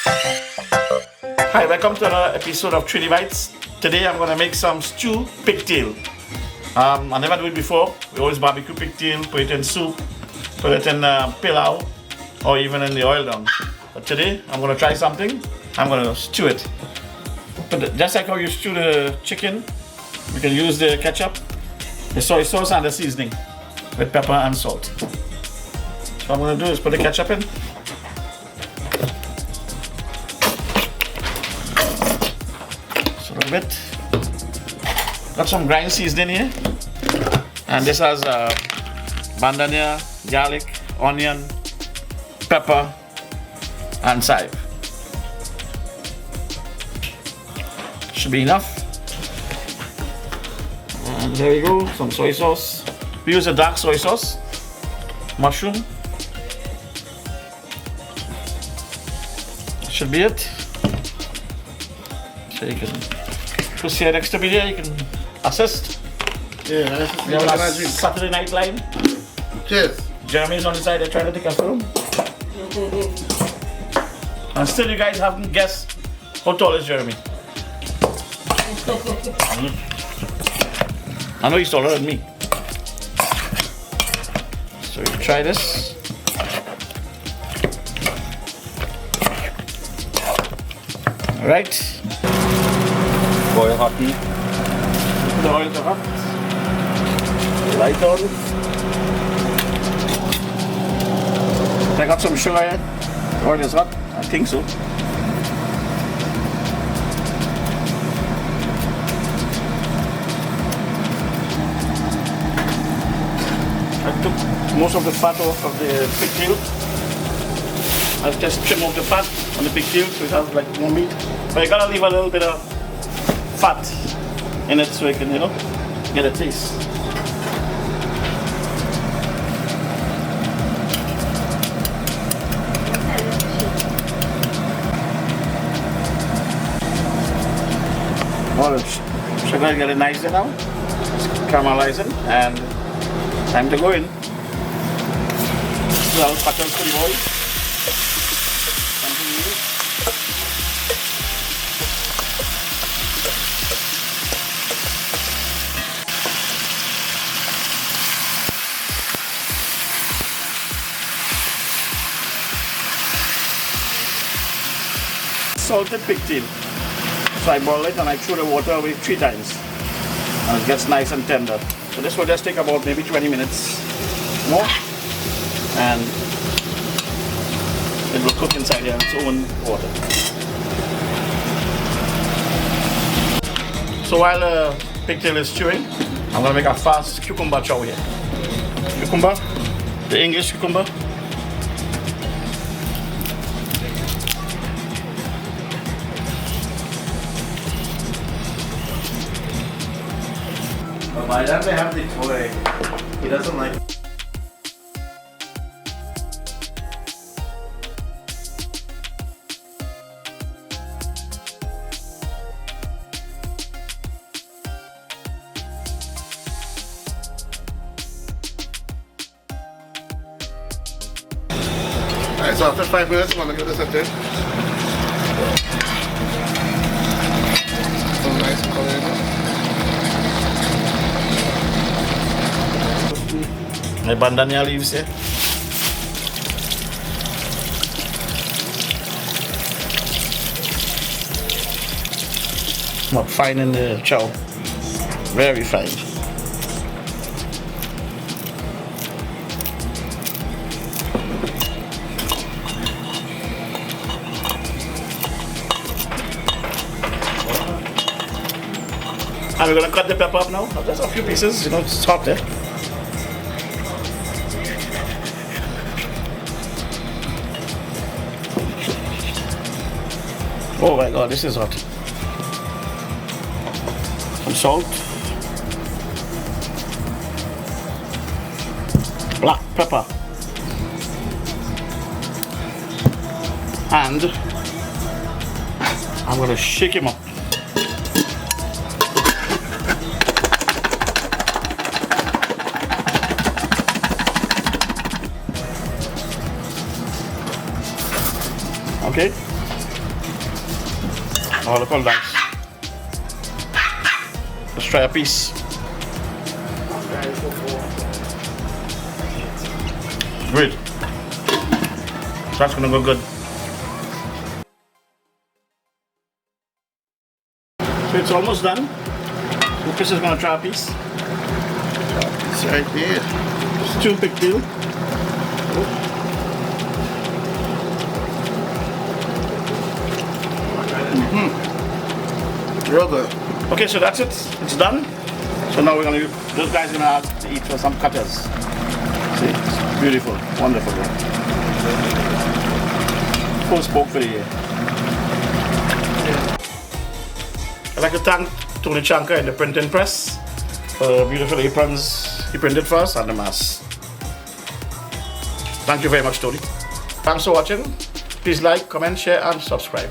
Hi, welcome to another episode of Trini Bites. Today I'm going to make some stew pigtail. I never do it before. We always barbecue pigtail, put it in soup, put it in pilau, or even in the oil down. But today I'm going to try something. I'm going to stew it. Just like how you stew the chicken, you can use the ketchup, the soy sauce and the seasoning with pepper and salt. So what I'm going to do is put the ketchup in. A little bit. Got some grind seasoning here, and this has bandania, garlic, onion, pepper, and chive. Should be enough. And there we go, some soy sauce. We use a dark soy sauce, mushroom. Should be it. So you can push here next to me there, you can assist. Yeah, that's We have a Saturday Night Live. Cheers. Jeremy's on the side, they're trying to take a film. And still you guys haven't guessed how tall is Jeremy. I know he's taller than me. So you try this. Alright. Oil hot heat. The oil is hot. Light on. I got some sugar here. The oil is hot. I think so. I took most of the fat off of the pigtail. I've just trimmed off the fat on the pigtail so it has like more meat. But you gotta leave a little bit of fat in it so you can, get a taste. Well, sugar is getting nice now. It's caramelizing and time to go in. Well, butter for the oil. Salted pigtail. So I boil it and I throw the water away 3 times. And it gets nice and tender. So this will just take about maybe 20 minutes more. And it will cook inside here in its own water. So while the pigtail is stewing, I'm going to make a fast cucumber chow here. Cucumber, the English cucumber. Why don't they have the toy? He doesn't like. Alright, so after 5 minutes, I'm gonna give this a dish. Some nice color in it. My bandania leaves here. Not fine in the chow. Very fine. And we're gonna cut the pepper up now. Just a few pieces, it's hot there. Oh my god, this is hot. Some salt. Black pepper. And I'm gonna shake him up. Okay, Oh, look how nice. Let's try a piece. Great. That's gonna go good. So it's almost done. Lucas is gonna try a piece. It's right there. Stew Pigtail. Real good. Okay, so that's it. It's done. So now we're gonna. Those guys are gonna have to eat for some cutters. See, it's beautiful, wonderful. Full spoke for the year. I'd like to thank Tony Chanka and the printing press for the beautiful aprons he printed for us and the mask. Thank you very much, Tony. Thanks for watching. Please like, comment, share, and subscribe.